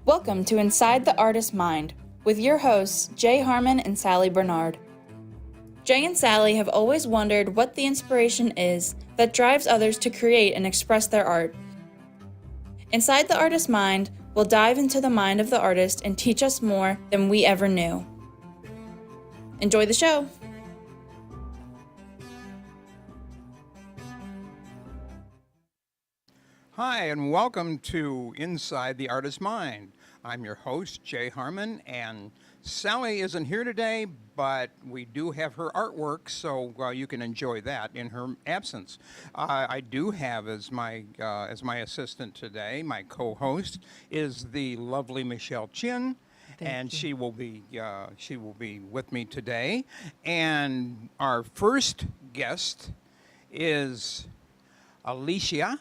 Welcome to Inside the Artist's Mind with your hosts, Jay Harmon and Sally Bernard. Jay and Sally have always wondered what the inspiration is that drives others to create and express their art. Inside the Artist's Mind, we'll dive into the mind of the artist and teach us more than we ever knew. Enjoy the show! Hi, and welcome to Inside the Artist's Mind. I'm your host, Jay Harmon, and Sally isn't here today, but we do have her artwork, so you can enjoy that in her absence. I do have as my assistant today, my co-host, is the lovely Michelle Chin, and she will be with me today. And our first guest is Alicia.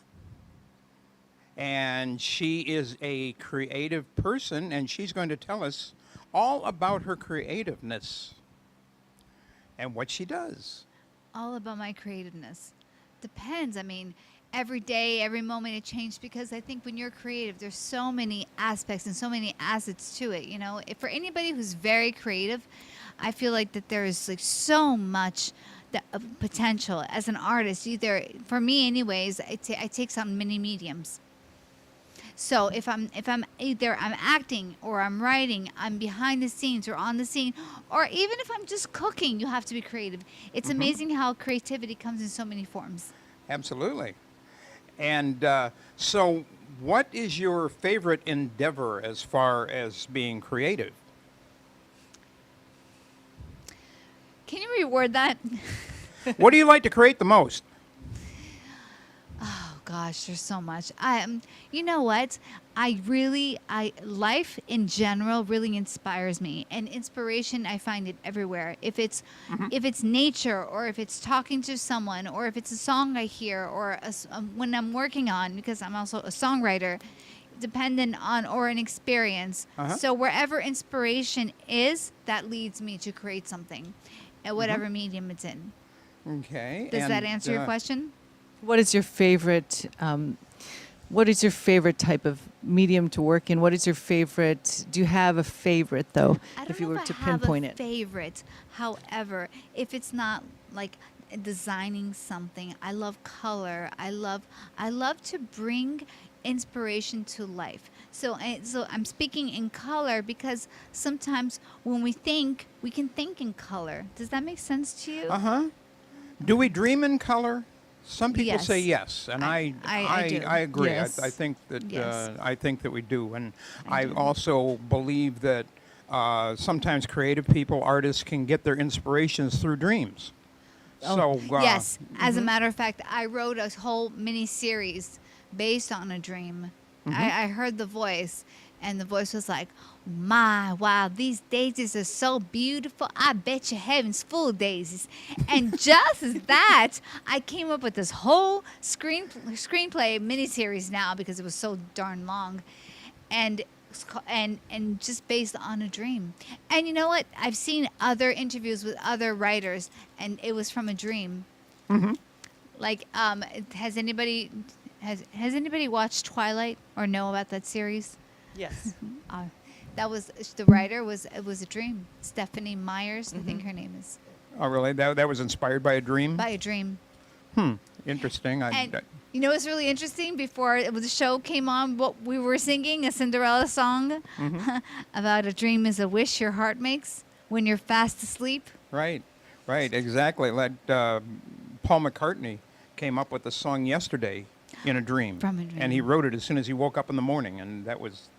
And she is a creative person, and she's going to tell us all about her creativeness and what she does. All about my creativeness. Depends. I mean, every day, every moment it changes, because I think when you're creative, there's so many aspects and so many assets to it. You know, if for anybody who's very creative, I feel like that there is like so much potential as an artist. Either for me, anyways, I take some many mediums. So if I'm either I'm acting or I'm writing, I'm behind the scenes or on the scene, or even if I'm just cooking, you have to be creative. It's amazing how creativity comes in so many forms. Absolutely. And so what is your favorite endeavor as far as being creative? Can you reword that? What do you like to create the most? Oh gosh, there's so much. You know what? Life in general really inspires me, and inspiration, I find it everywhere. If it's nature, or if it's talking to someone, or if it's a song I hear, or when I'm working on, because I'm also a songwriter, dependent on or an experience. So wherever inspiration is, that leads me to create something, at whatever medium it's in. Okay. Does that answer your question? What is your favorite? What is your favorite type of medium to work in? What is your favorite? Do you have a favorite though? I don't if you know were if to I have pinpoint a it. favorite. However, if it's not like designing something, I love color. I love to bring inspiration to life. So I'm speaking in color because sometimes when we think, we can think in color. Does that make sense to you? Do we dream in color? Some people Yes. say yes, and I do. I agree. Yes. I think that Yes. I think that we do, and I do. also believe that sometimes creative people, artists, can get their inspirations through dreams. So Yes. As a matter of fact, I wrote a whole mini series based on a dream. I heard the voice, and the voice was like, "My, wow, these daisies are so beautiful. I bet you heaven's full of daisies." And just as that, I came up with this whole screenplay miniseries now, because it was so darn long, and just based on a dream. And you know what? I've seen other interviews with other writers, and it was from a dream. Like, has anybody watched Twilight or know about that series? Yes. That was the writer. It was a dream. Stephanie Myers, I think her name is. Oh, really? That was inspired by a dream? By a dream. Interesting. And you know what's really interesting? Before the show came on, what we were singing, a Cinderella song about a dream is a wish your heart makes when you're fast asleep. Right, exactly. Paul McCartney came up with the song yesterday in a dream. From a dream. And he wrote it as soon as he woke up in the morning, and that was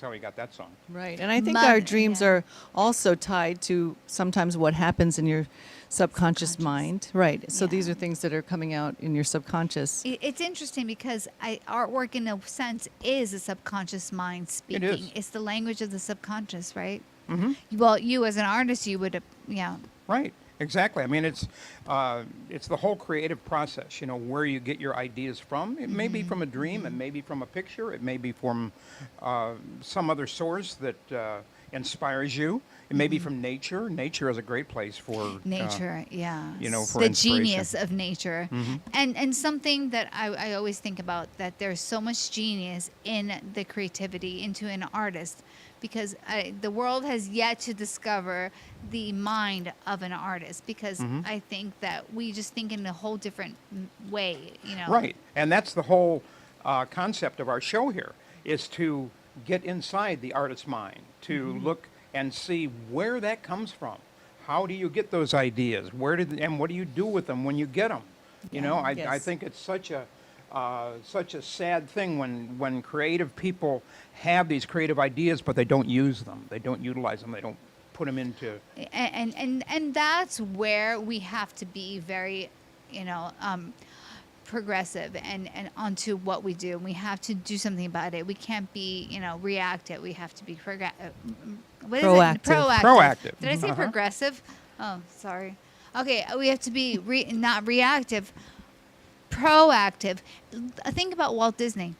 how he got that song. Right. And I think our dreams are also tied to sometimes what happens in your subconscious mind. Right. So these are things that are coming out in your subconscious. It's interesting because artwork, in a sense, is a subconscious mind speaking. It is. It's the language of the subconscious, right? Well, you as an artist, you would, Right. Exactly. I mean, it's the whole creative process. You know, where you get your ideas from. It may be from a dream. It may be from a picture. It may be from some other source that inspires you. And maybe from nature. Nature is a great place for Nature, yeah. for the inspiration. genius of nature. And something that I always think about, that there's so much genius in the creativity into an artist, because the world has yet to discover the mind of an artist, because I think that we just think in a whole different way, Right. And that's the whole concept of our show here, is to get inside the artist's mind, to look and see where that comes from. How do you get those ideas? And what do you do with them when you get them? I Yes. think it's such a sad thing when creative people have these creative ideas, but they don't use them. They don't utilize them. They don't put them into. And that's where we have to be very, progressive and onto what we do. We have to do something about it. We can't be, reactive. We have to be Proactive. Proactive. Proactive. Did I say progressive? Oh, sorry. Okay, we have to be not reactive, proactive. Think about Walt Disney.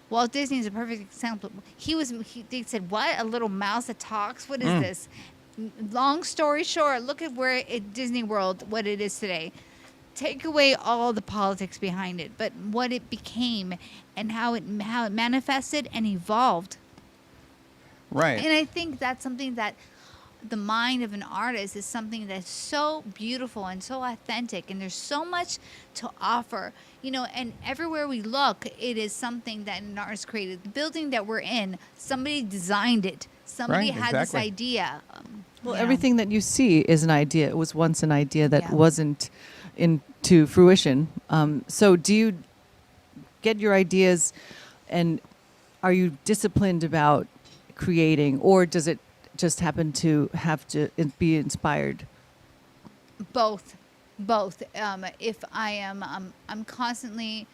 Walt Disney is a perfect example. They said, "What? A little mouse that talks? What is this?" Long story short, look at where Disney World, what it is today. Take away all the politics behind it, but what it became and how it manifested and evolved. Right. And I think that's something that the mind of an artist is something that's so beautiful and so authentic, and there's so much to offer, and everywhere we look, it is something that an artist created. The building that we're in, somebody designed it. Somebody Right, had this exactly. idea. Well, everything that you see is an idea. It was once an idea that Yeah. wasn't into fruition. So do you get your ideas, and are you disciplined about creating, or does it just happen to have to be inspired? Both. If I am, I'm constantly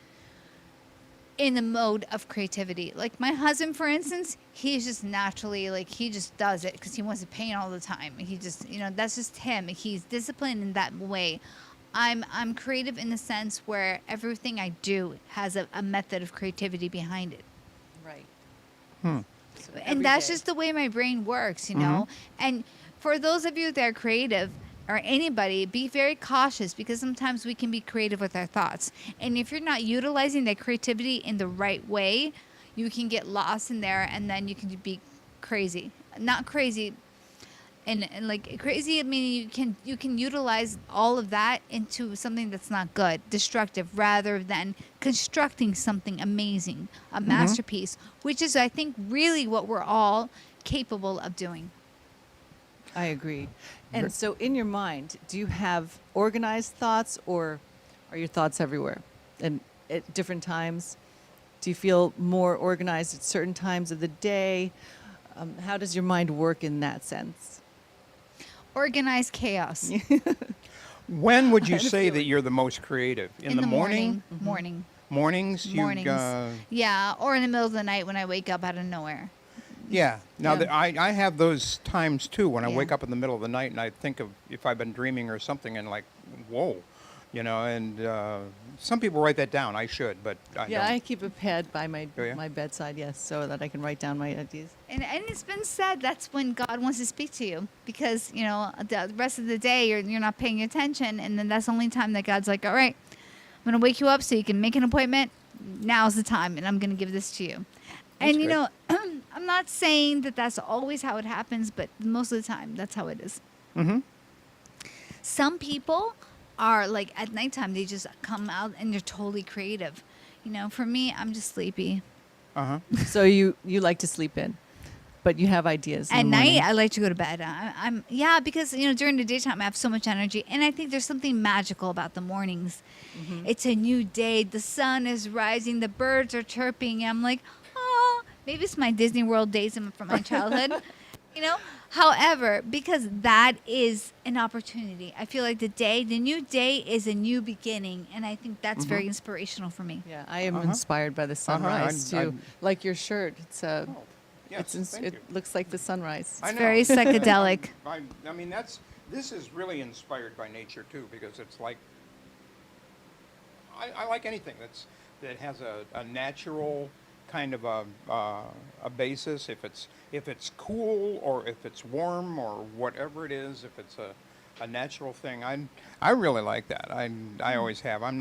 in the mode of creativity. Like my husband, for instance, he's just naturally, like, he just does it because he wants to paint all the time. He just, that's just him. He's disciplined in that way. I'm creative in the sense where everything I do has a method of creativity behind it. Right. And that's just the way my brain works, And for those of you that are creative, or anybody, be very cautious, because sometimes we can be creative with our thoughts. And if you're not utilizing that creativity in the right way, you can get lost in there, and then you can be crazy. Not crazy. And like crazy, I mean, you can utilize all of that into something that's not good, destructive, rather than constructing something amazing, a masterpiece, which is, I think, really what we're all capable of doing. I agree. And so in your mind, do you have organized thoughts, or are your thoughts everywhere and at different times? Do you feel more organized at certain times of the day? How does your mind work in that sense? Organized chaos. When would you say that you're the most creative? In the morning? Morning. Mornings? Mornings. Yeah, or in the middle of the night when I wake up out of nowhere. Yeah. Now, Yeah. I have those times too when I Yeah. wake up in the middle of the night and I think of if I've been dreaming or something, and like, whoa, and some people write that down. I should, but I Yeah, don't. I keep a pad by my Oh, yeah? my bedside, yes, so that I can write down my ideas. And it's been said that's when God wants to speak to you, because, the rest of the day you're not paying attention. And then that's the only time that God's like, all right, I'm going to wake you up so you can make an appointment. Now's the time, and I'm going to give this to you. That's And, good. I'm not saying that that's always how it happens, but most of the time that's how it is. Mm-hmm. Some people are like at nighttime, they just come out and they're totally creative. For me, I'm just sleepy. Uh-huh. So you like to sleep in, but you have ideas. in At the night, morning. I like to go to bed. Because during the daytime I have so much energy, and I think there's something magical about the mornings. It's a new day. The sun is rising. The birds are chirping. And I'm like, oh, maybe it's my Disney World days from my childhood. However, because that is an opportunity. I feel like the new day is a new beginning, and I think that's very inspirational for me. Yeah, I am Uh-huh. inspired by the sunrise I'm- too. Like your shirt, it's Yes, thank it you. looks like the sunrise. I know. very psychedelic. I mean, this is really inspired by nature too, because it's like, I like anything that has a natural kind of a basis, if it's cool or if it's warm or whatever it is, if it's a natural thing. I really like that. I always have. I'm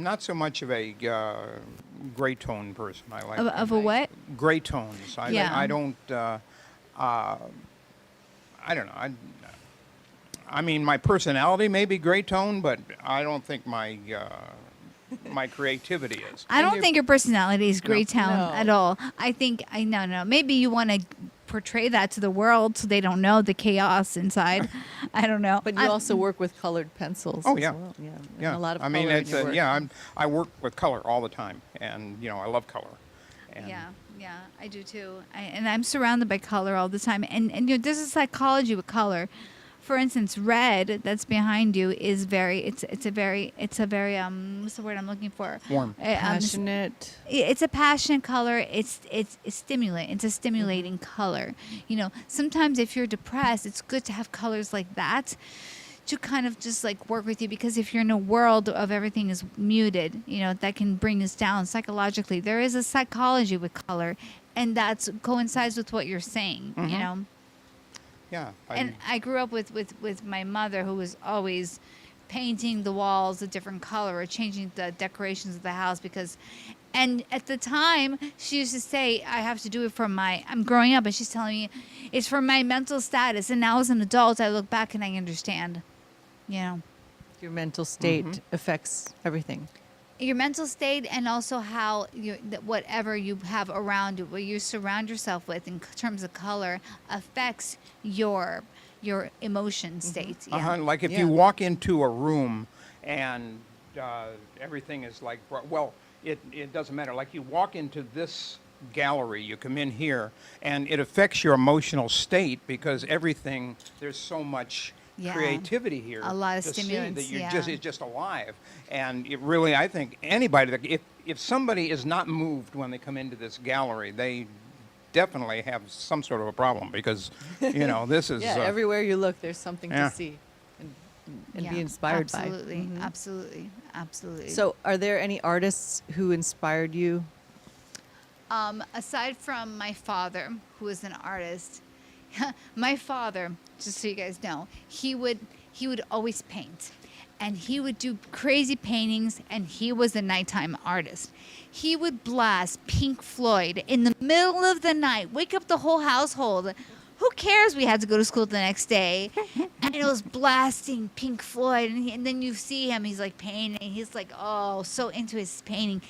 not so much of a gray tone person. I like Of a what? gray tones. Yeah. I don't. I don't know. I mean, my personality may be gray tone, but I don't think my my creativity is. I don't think your personality is great talent No. at all. I think no. Maybe you want to portray that to the world so they don't know the chaos inside. I don't know. But you also work with colored pencils. Oh, as yeah. well. Yeah. And Yeah, a lot of I mean, color in it's your work. I work with color all the time, and I love color. And Yeah, I do too. And I'm surrounded by color all the time. And there's a psychology with color. For instance, red that's behind you is it's a very what's the word I'm looking for? Warm. Passionate. It's a passionate color. It's stimulant. It's a stimulating color. Sometimes if you're depressed, it's good to have colors like that to kind of just like work with you, because if you're in a world of everything is muted, that can bring us down psychologically. There is a psychology with color, and that's coincides with what you're saying. Yeah. And I grew up with my mother, who was always painting the walls a different color or changing the decorations of the house and at the time she used to say, I have to do it for I'm growing up, and she's telling me it's for my mental status. And now as an adult, I look back and I understand, Your mental state affects everything. your mental state, and also how whatever you have around you, what you surround yourself with in terms of color, affects your emotion state. Yeah. Like if Yeah. you walk into a room and everything is like, well, it doesn't matter. Like you walk into this gallery, you come in here, and it affects your emotional state because there's so much Yeah. creativity here. A lot of to see stimulants, that yeah. it's just alive. And it really, I think anybody if somebody is not moved when they come into this gallery, they definitely have some sort of a problem, because this is Yeah, everywhere you look, there's something Yeah. to see and Yeah, be inspired absolutely, by. Absolutely. So, are there any artists who inspired you? Aside from my father, who is an artist, my father, just so you guys know, he would always paint, and he would do crazy paintings, and he was a nighttime artist. He would blast Pink Floyd in the middle of the night, wake up the whole household. Who cares? We had to go to school the next day, and it was blasting Pink Floyd, and then you see him, he's like painting, he's like, oh, so into his painting.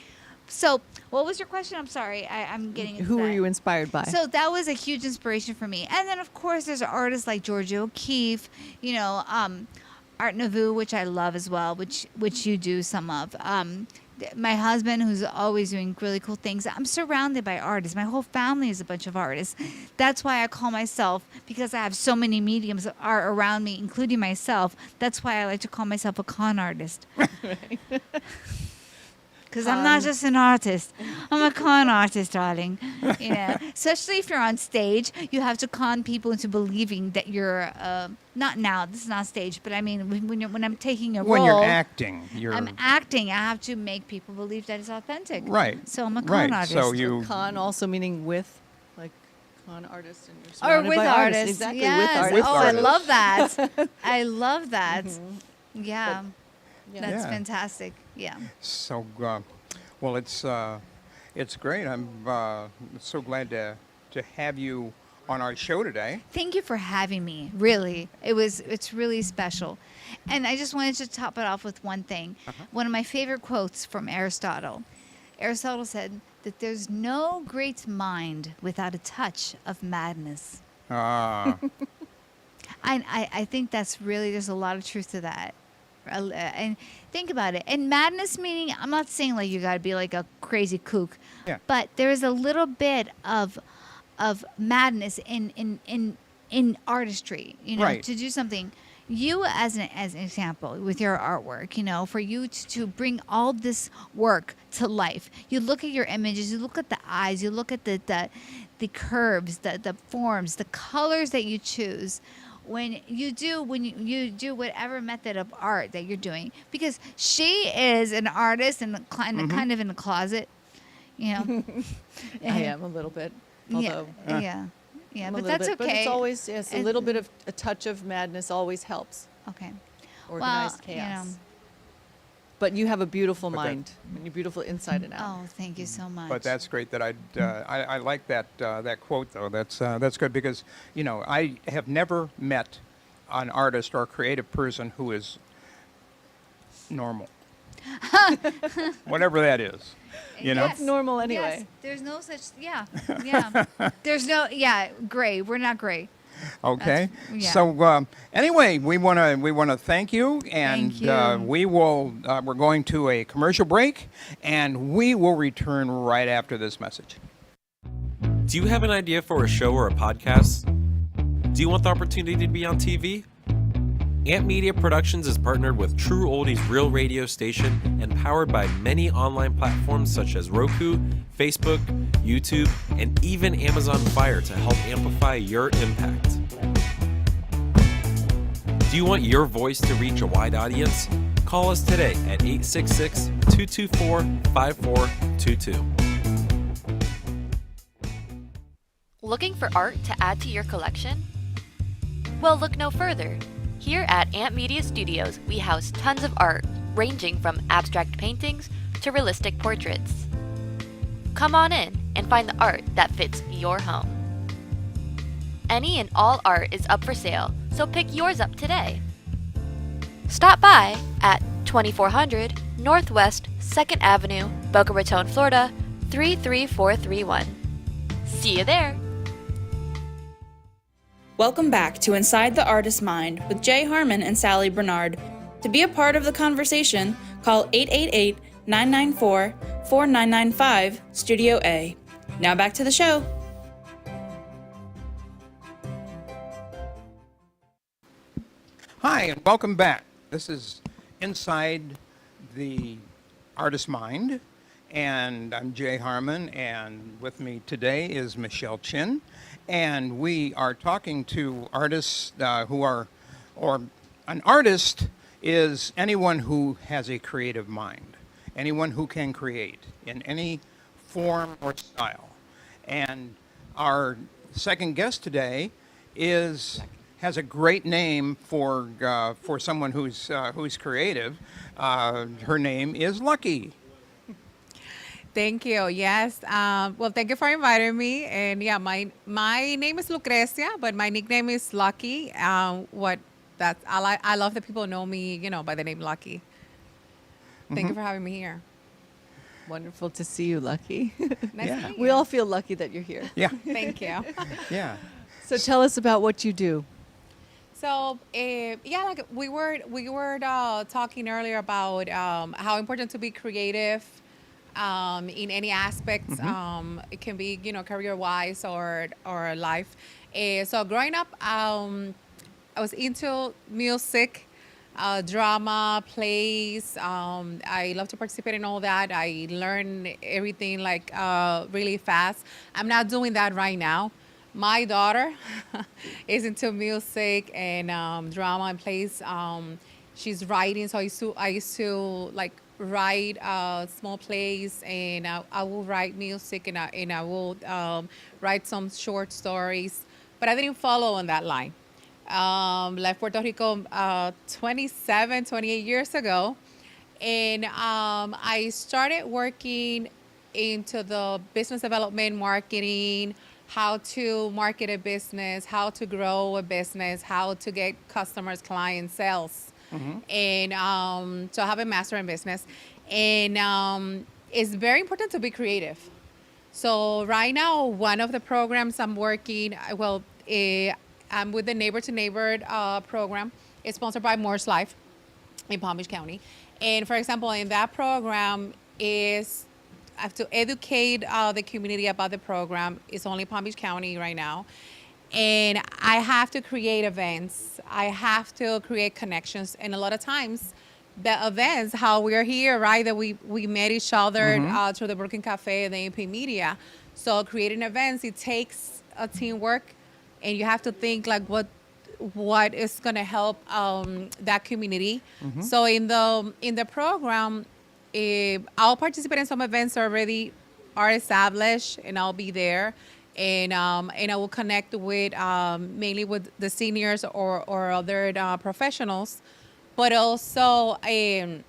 So, what was your question? I'm sorry, I'm getting into Who were that. you inspired by? So that was a huge inspiration for me. And then, of course, there's artists like Georgia O'Keeffe, Art Nouveau, which I love as well, which you do some of. My husband, who's always doing really cool things. I'm surrounded by artists. My whole family is a bunch of artists. That's why I call myself, because I have so many mediums are around me, including myself. That's why I like to call myself a con artist. Because I'm not just an artist. I'm a con artist, darling. Especially if you're on stage, you have to con people into believing that you're not now. This is not stage, but I mean when I'm taking a role. when you're acting, I'm acting. I have to make people believe that it's authentic. right. So I'm a con Right. artist. So you Con also meaning with, like con artist, and you're or surrounded with by artists. Exactly, Yes. with artists. With Oh, artists. I love that. I love that. Yeah. Yeah. That's Yeah. fantastic. Yeah. So, well, it's great. I'm so glad to have you on our show today. Thank you for having me. Really, it's really special. And I just wanted to top it off with one thing. One of my favorite quotes from Aristotle. Aristotle said that there's no great mind without a touch of madness. I think that's really, there's a lot of truth to that. And think about it. And madness meaning, I'm not saying like you got to be like a crazy kook, Yeah. but there is a little bit of madness in artistry, Right. to do something. You as an example with your artwork, for you to bring all this work to life. You look at your images, you look at the eyes, you look at the curves, the forms, the colors that you choose. When you do whatever method of art that you're doing, because she is an artist and kind of in the closet, You know. I am a little bit, although Yeah. I'm a But little that's bit, okay. But it's always, yes, a And- little bit of a touch of madness always helps. Okay. Organized Well, you chaos. know. But you have a beautiful But that- mind, and you're beautiful inside and out. Oh, thank you so much. But that's great. That I like that quote though. That's good because I have never met an artist or a creative person who is normal, whatever that is. Yes. Normal anyway. Yes. There's no such. Yeah. Yeah. There's no. Yeah. Gray. We're not gray. Okay. yeah. So anyway, we wanna thank you, and Thank you. we're going to a commercial break, and we will return right after this message. Do you have an idea for a show or a podcast? Do you want the opportunity to be on TV? Ant Media Productions is partnered with True Oldies Real Radio Station and powered by many online platforms such as Roku, Facebook, YouTube, and even Amazon Fire to help amplify your impact. Do you want your voice to reach a wide audience? Call us today at 866-224-5422. Looking for art to add to your collection? Well, look no further. Here at Ant Media Studios, we house tons of art, ranging from abstract paintings to realistic portraits. Come on in and find the art that fits your home. Any and all art is up for sale, so pick yours up today. Stop by at 2400 Northwest 2nd Avenue, Boca Raton, Florida 33431. See you there! Welcome back to Inside the Artist's Mind with Jay Harmon and Sally Bernard. To be a part of the conversation, call 888-994-4995, Studio A. Now back to the show. Hi, and welcome back. This is Inside the Artist's Mind, and I'm Jay Harmon, and with me today is Michelle Chin, and we are talking to artists or an artist is anyone who has a creative mind, anyone who can create in any form or style. And our second guest today has a great name for someone who's creative. Her name is Lucky. Thank you. Yes. Well, thank you for inviting me. And yeah, my name is Lucrecia, but my nickname is Lucky. I love that people know me, by the name Lucky. Thank you for having me here. Wonderful to see you, Lucky. Nice Yeah. to meet We you. all feel lucky that you're here. Yeah, Thank you. yeah. So tell us about what you do. So like we were talking earlier about how important to be creative in any aspects. It can be career wise or life. So growing up, I was into music, drama, plays. I love to participate in all that. I learn everything really fast. I'm not doing that right now. My daughter is into music and drama and plays. She's writing, so I used to write small plays, and I will write music, and I will write some short stories. But I didn't follow on that line. Left Puerto Rico 28 years ago, and I started working into the business development, marketing, how to market a business, how to grow a business, how to get customers, clients, sales. And so I have a master in business. And it's very important to be creative. So right now, one of the programs I'm working, I'm with the Neighbor to Neighbor program. It's sponsored by Moore's Life in Palm Beach County. And for example, in that program I have to educate the community about the program. It's only Palm Beach County right now. And I have to create events. I have to create connections. And a lot of times, the events, how we're here, right, that we met each other through the Brooklyn Cafe and the AP Media. So creating events, it takes a teamwork. And you have to think what is going to help that community. So in the program, I'll participate in some events already are established, and I'll be there, and I will connect with mainly with the seniors or other professionals, but also in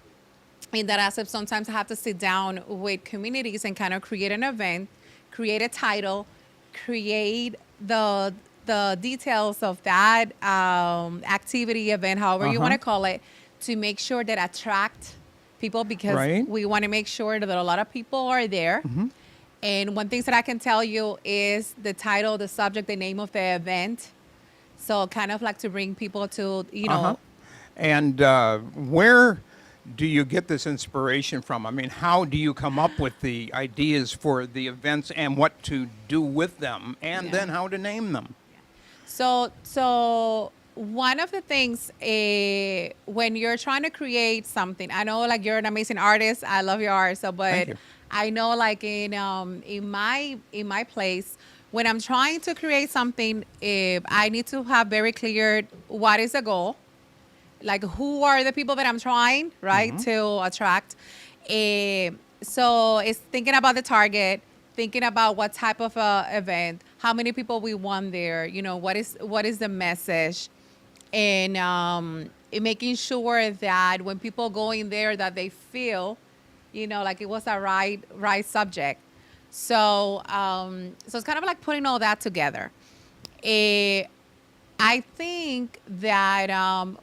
that aspect, sometimes I have to sit down with communities and kind of create an event, create a title, create the details of that activity, event, however you want to call it, to make sure that attract people, because Right. we want to make sure that a lot of people are there. And one thing that I can tell you is the title, the subject, the name of the event. So kind of like to bring people to, And where do you get this inspiration from? I mean, how do you come up with the ideas for the events and what to do with them, and then how to name them? So one of the things when you're trying to create something, I know like you're an amazing artist. I love your art. So, Thank but you. I know like in my place, when I'm trying to create something, I need to have very clear what is the goal, like who are the people that I'm trying to attract. So it's thinking about the target, thinking about what type of event, how many people we want there, what is the message, and making sure that when people go in there that they feel, like it was a right subject. So so it's kind of like putting all that together. I think that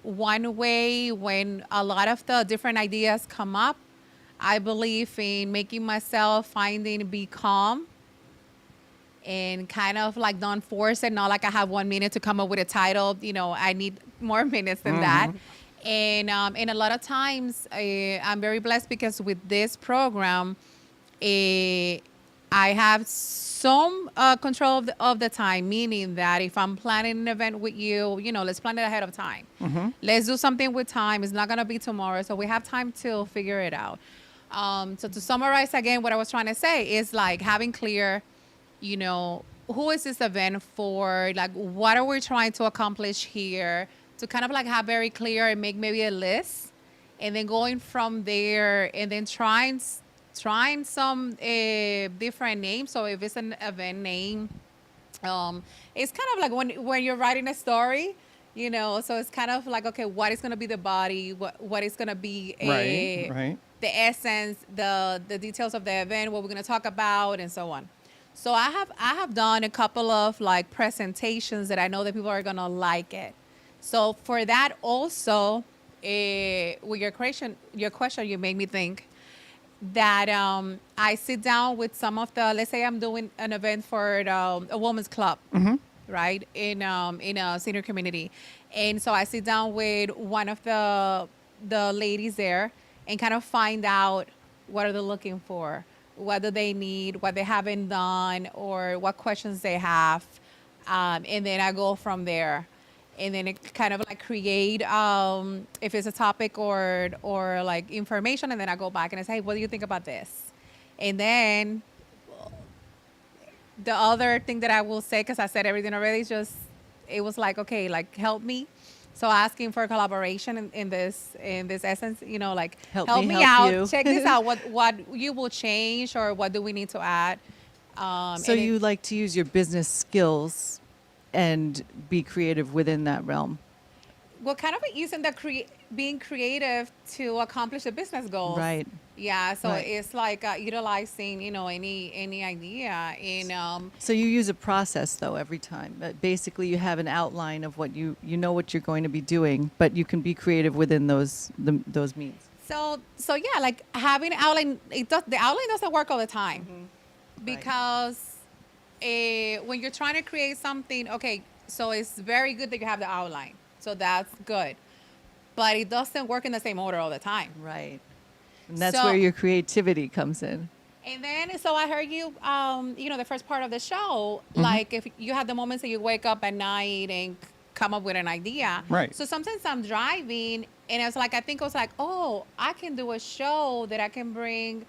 one way when a lot of the different ideas come up, I believe in making myself be calm and kind of like don't force it. Not like I have 1 minute to come up with a title. I need more minutes than that. And a lot of times I'm very blessed because with this program, I have some control of the time, meaning that if I'm planning an event with you, let's plan it ahead of time. Let's do something with time. It's not going to be tomorrow. So we have time to figure it out. So to summarize again, what I was trying to say is like having clear, who is this event for? Like, what are we trying to accomplish here? To kind of like have very clear and make maybe a list, and then going from there and then trying some different names. So if it's an event name, it's kind of like when you're writing a story, so it's kind of like, okay, what is going to be the body? What is going to be Right. the essence, the details of the event, what we're going to talk about, and so on. So I have done a couple of like presentations that I know that people are going to like it. So for that also, with your question, you made me think that I sit down with some of the, let's say I'm doing an event for a women's club, right, in a senior community. And so I sit down with one of the ladies there and kind of find out what are they looking for, what do they need, what they haven't done, or what questions they have. And then I go from there. And then it kind of like create, if it's a topic or like information, and then I go back and I say, hey, what do you think about this? And then the other thing that I will say, because I said everything already, is just, it was like, okay, like help me. So asking for collaboration in this essence, like Help help me me help out, you. check this out, what you will change or what do we need to add. So you like to use your business skills and be creative within that realm. Well, kind of using being creative to accomplish the business goals. Right. Yeah. So Right. it's like utilizing, any idea. And So you use a process though every time. Basically, you have an outline of what you know what you're going to be doing, but you can be creative within those means. so yeah, like having an outline. The outline doesn't work all the time because when you're trying to create something, okay, so it's very good that you have the outline. So that's good. But it doesn't work in the same order all the time. Right. And that's So- where your creativity comes in. And then, so I heard you, the first part of the show, like if you have the moments that you wake up at night and come up with an idea. Right. So sometimes I'm driving and it's like, I think it was like, oh, I can do a show that I can bring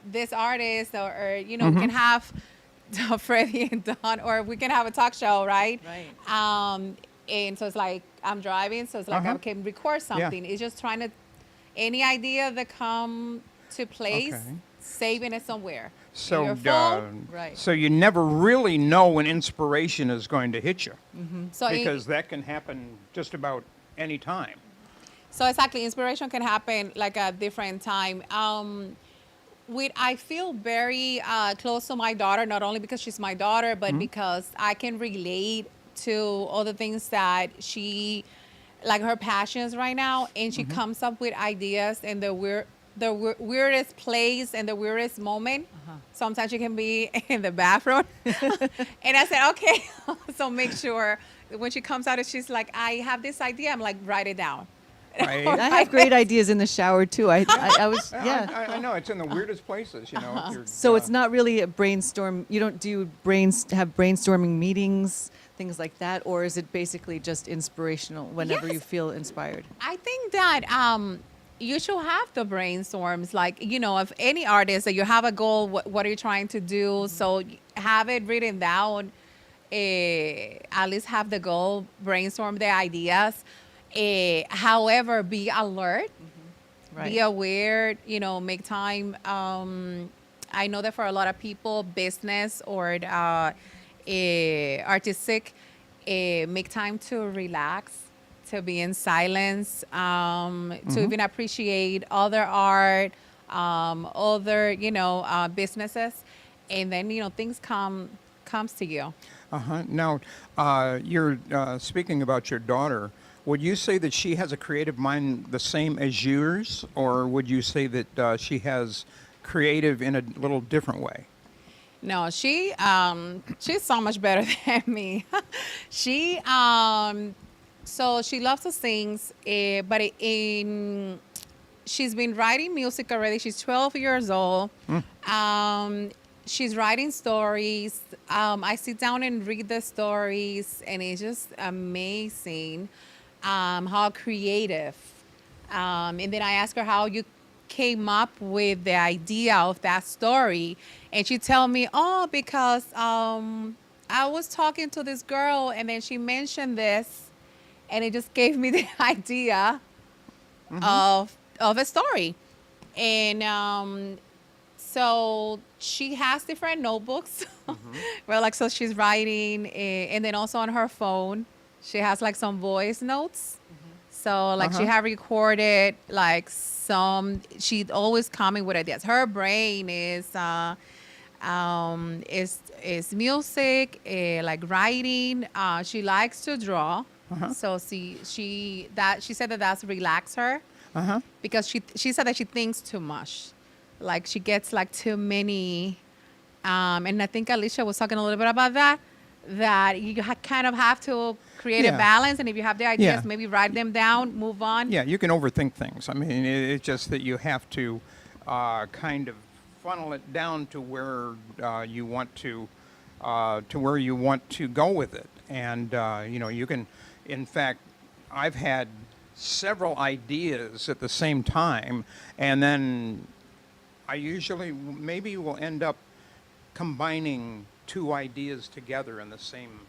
this artist or we can have Freddie and Don, or we can have a talk show, right? Right. And so it's like I'm driving, so it's like I can record something. It's just trying to any idea that come to place. Okay. saving it somewhere. So, in your phone. Right. so you never really know when inspiration is going to hit you, So because that can happen just about any time. So exactly, inspiration can happen like at different time. I feel very close to my daughter, not only because she's my daughter, but because I can relate to all the things that she, like her passions right now, and she comes up with ideas in the weirdest place and the weirdest moment. Sometimes she can be in the bathroom, and I said, okay, so make sure when she comes out and she's like, I have this idea. I'm like, write it down. Right? I have great ideas in the shower too. I was I know it's in the weirdest places, you know. If you're, So it's not really a brainstorm. You don't have brainstorming meetings, things like that, or is it basically just inspirational whenever you Yes. feel inspired? I think that you should have the brainstorms, like, you know, of any artist that you have a goal, what are you trying to do? So have it written down, at least have the goal, brainstorm the ideas. However, be alert, be aware, you know, make time. I know that for a lot of people, business or artistic, make time to relax, to be in silence, to even appreciate other art, other, you know, businesses, and then, you know, things comes to you. Now, you're speaking about your daughter. Would you say that she has a creative mind the same as yours, or would you say that she has creative in a little different way? No, she's so much better than me. She so she loves to sing, but she's been writing music already. She's 12 years old. She's writing stories. I sit down and read the stories, and it's just amazing how creative. And then I ask her how you came up with the idea of that story, and she tell me, oh, because I was talking to this girl, and then she mentioned this, and it just gave me the idea of a story. And so she has different notebooks. Well, like, so she's writing, and then also on her phone she has like some voice notes. So like she had recorded like she'd always coming with ideas. Her brain is music, like writing. She likes to draw. So she said that that's relax her, because she said that she thinks too much, like she gets like too many. And I think Alicia was talking a little bit about that you kind of have to create a balance, and if you have the ideas, maybe write them down, move on. Yeah, you can overthink things. I mean, it's just that you have to kind of funnel it down to where you want to go with it. And you know, you can. In fact, I've had several ideas at the same time, and then I usually maybe will end up combining two ideas together in the same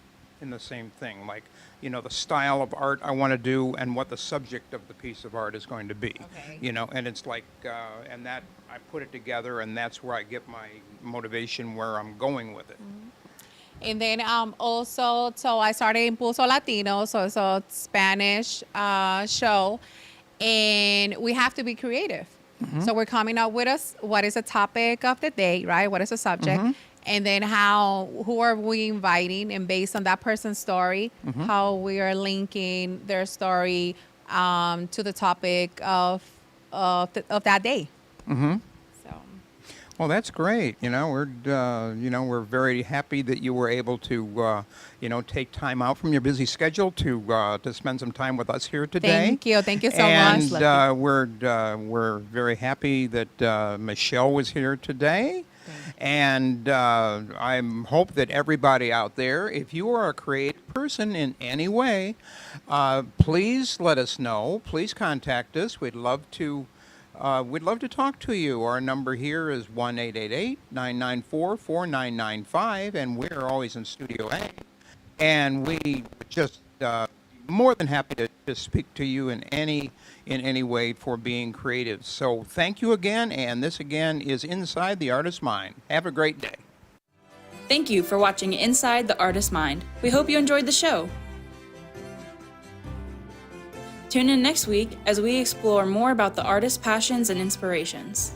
thing, like, you know, the style of art I want to do and what the subject of the piece of art is going to be. Okay. You know, and it's like and that I put it together, and that's where I get my motivation, where I'm going with it. And then also, so I started Impulso Latino, so it's a Spanish show, and we have to be creative. So we're coming up with what is the topic of the day, right? What is the subject? And then who are we inviting? And based on that person's story, how we are linking their story to the topic of that day. So. Well, that's great. You know, we're very happy that you were able to, take time out from your busy schedule to spend some time with us here today. Thank you so and, much. And we're very happy that Michelle was here today. And I hope that everybody out there, if you are a creative person in any way, please let us know. Please contact us. We'd love to talk to you. Our number here is 1-888-994-4995, and we're always in Studio A. And we just more than happy to speak to you in any way for being creative. So thank you again, and this again is Inside the Artist's Mind. Have a great day. Thank you for watching Inside the Artist's Mind. We hope you enjoyed the show. Tune in next week as we explore more about the artist's passions and inspirations.